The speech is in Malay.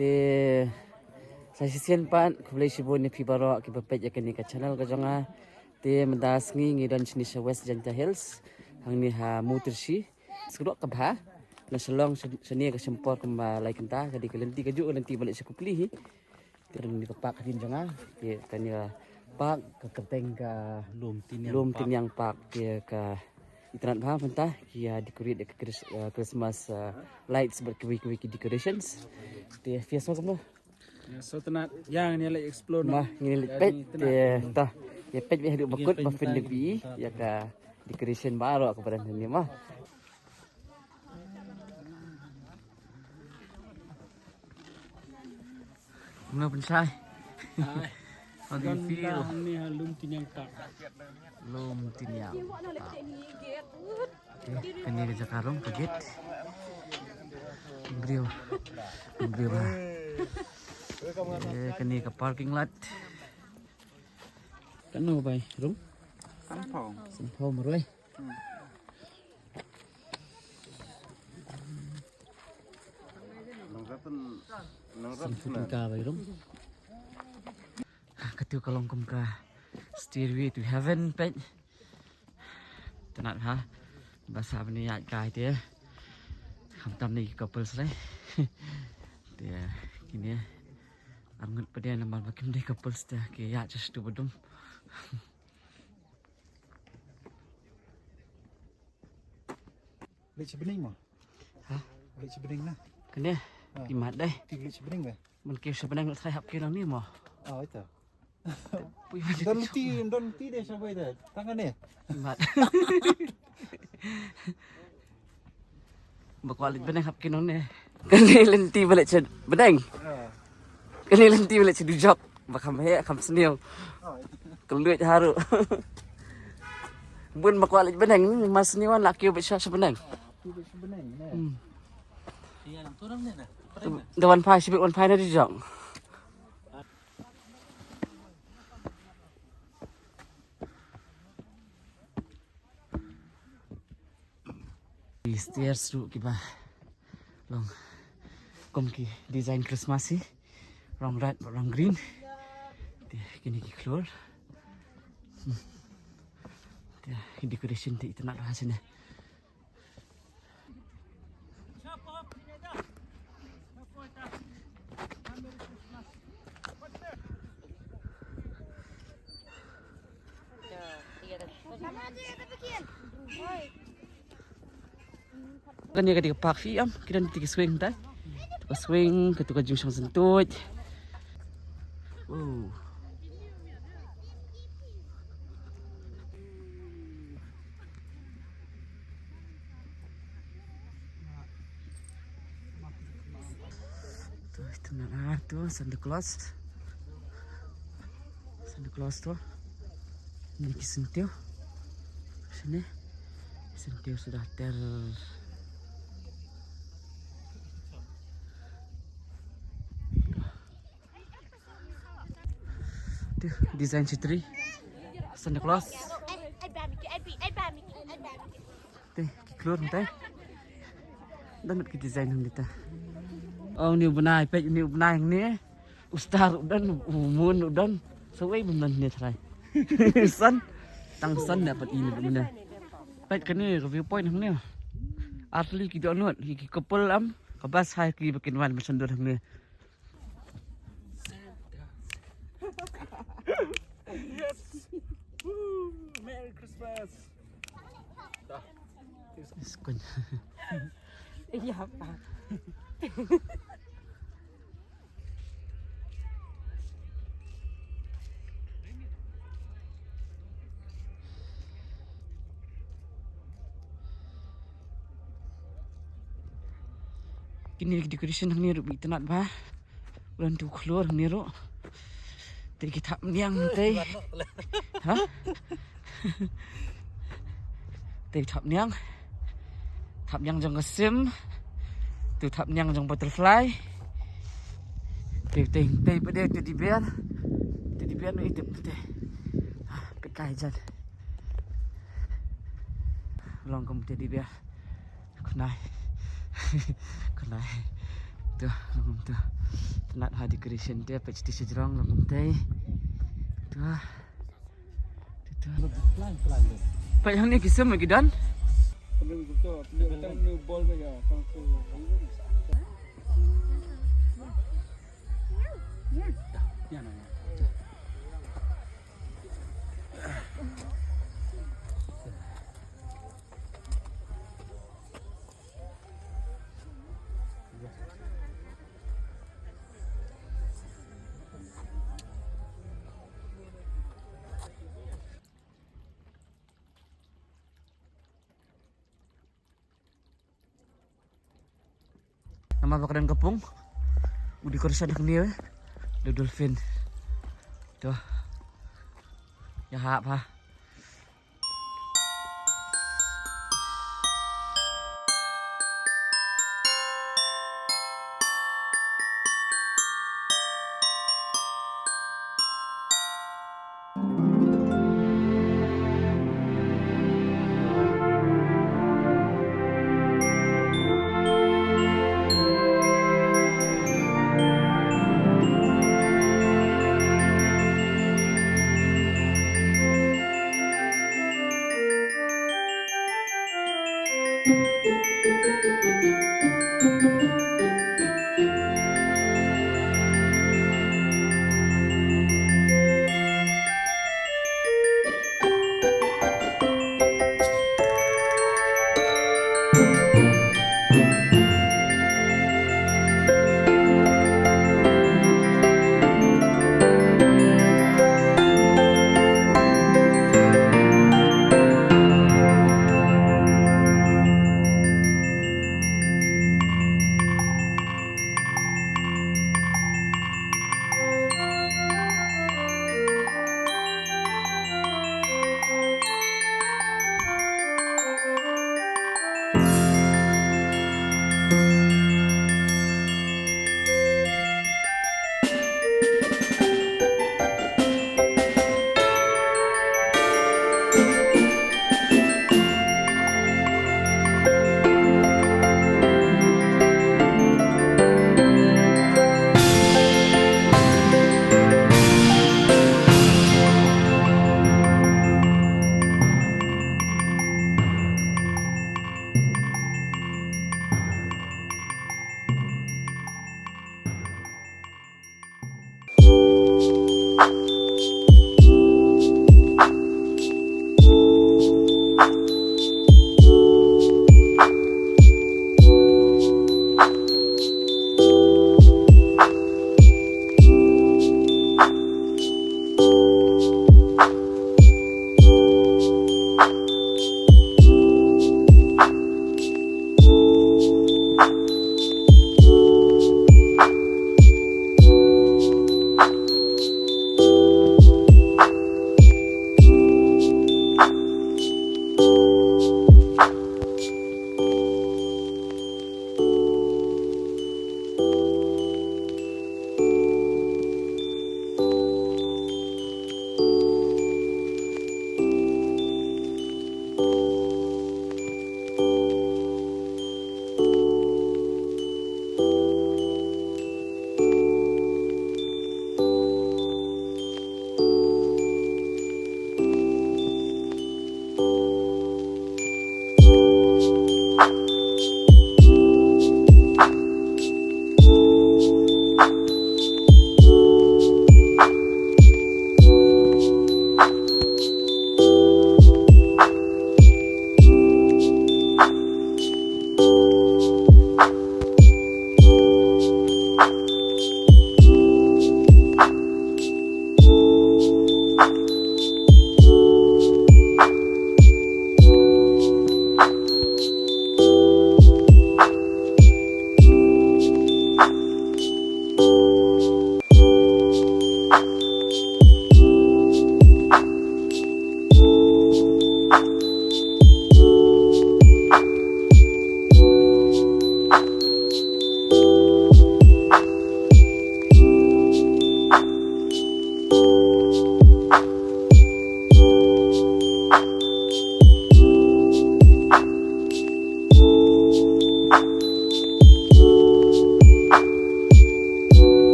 Te saya sisian pan kublai sibun ni pibaro ki bapet ya kini ka channel ka jonga te mendas ngi dan sini sa West Janta Hills hang ni ha mutersi sudok ka ba na selong seni ka sempor ka lai kenta ka di kelenti ka ju nanti balik sa kupli hi terus ni ka pak din jonga te tani pak ka keteng ka lum tin yang pak ke ka Iteran bah mentah kia decorate Christmas lights berkiwi-kiwi decorations. Te fiasco kamu. So tenat yang ni lagi explore Mah ngini pet te tah. Ya pet bih hidup bakut bafin lebih ya ka decoration baru aku pada ni mah. Mana pensai? How do you feel? Ni halum tinyang pak. Lum tinyang. Kini ke Jakarta kaget. Beliau lah. Kini ke parking lot. Kano bay, rum? Sampong meroy. Sampong ka bay rum. Ketua kalong kum ka stairway to heaven pet. Tenat ha. Bahasa apa ni ayat kai dia. Hamtam ni couple selai. Dia kini angut pada nama makin dia couple dah ke ya just tu bedum. Lek sebening mah. Ha? Lek sebening lah. Kena timat deh. Lek sebening bah. Mungkin sebenarnya saya hap kira ni mah. Oh itu. Puy Don ti deh sampai dah. Tangan ni. timat. Bakwalit benang hap kira ni. Kani lenti balik ced benang. Kani lenti balik ced dujak. Bakam he kam senil. Keluit haru. Bun bakwalit benang ni mas niwan laki besar sebenang. Lek sebening ni. Iya, turang ni nah. Dewan pai sibuk wan pai na dujak. Di stairs tu kita long kom ki design Christmas sih, rong red, rong green. Kini ki keluar. Decoration ti itu nak hasilnya. Kan dia ketika park fi am, kita nanti swing dah. Tukar swing, ketukar jungshang sentut. Oh. Tu itu nak tu Santa Claus. Santa Claus tu. Ini kisentiu. Sini. Sentiu sudah design citri Santa Claus. Teh keluar teh. Dan ke design kita. Oh ni benai pek ni benai ni. Ustar dan umun dan sewai benan ni try. San tang san dapat ini benar. Pek kene review point ni. Asli kita anut ki couple am kabas hai ki bikin wan bersendur ni. Yes. Woo! Merry Christmas. Dah. Skon. Iya Pak. Kini decoration ni ru bitanat ba. Ulan tu keluar ni ru. Tadi kita niang teh. Ha? Teh thap niang. Thap niang jong kesim. Tu thap niang jong butterfly. Teh pada teddy bear. Teddy bear ni itu teh. Pekai jan. Long kum teddy bear. Kunai. Kunai. Tuh, tuh. Tenat ha decoration dia patch di sejrong lakum teh. Tuh. Tuh. Pelan-pelan tu. Pak yang ni kisah lagi dan. Belum betul, belum bol saja. Ya nanya. Nama bakaran kepung. Udi koresan kini we. The dolphin. Tuh. Ya apa?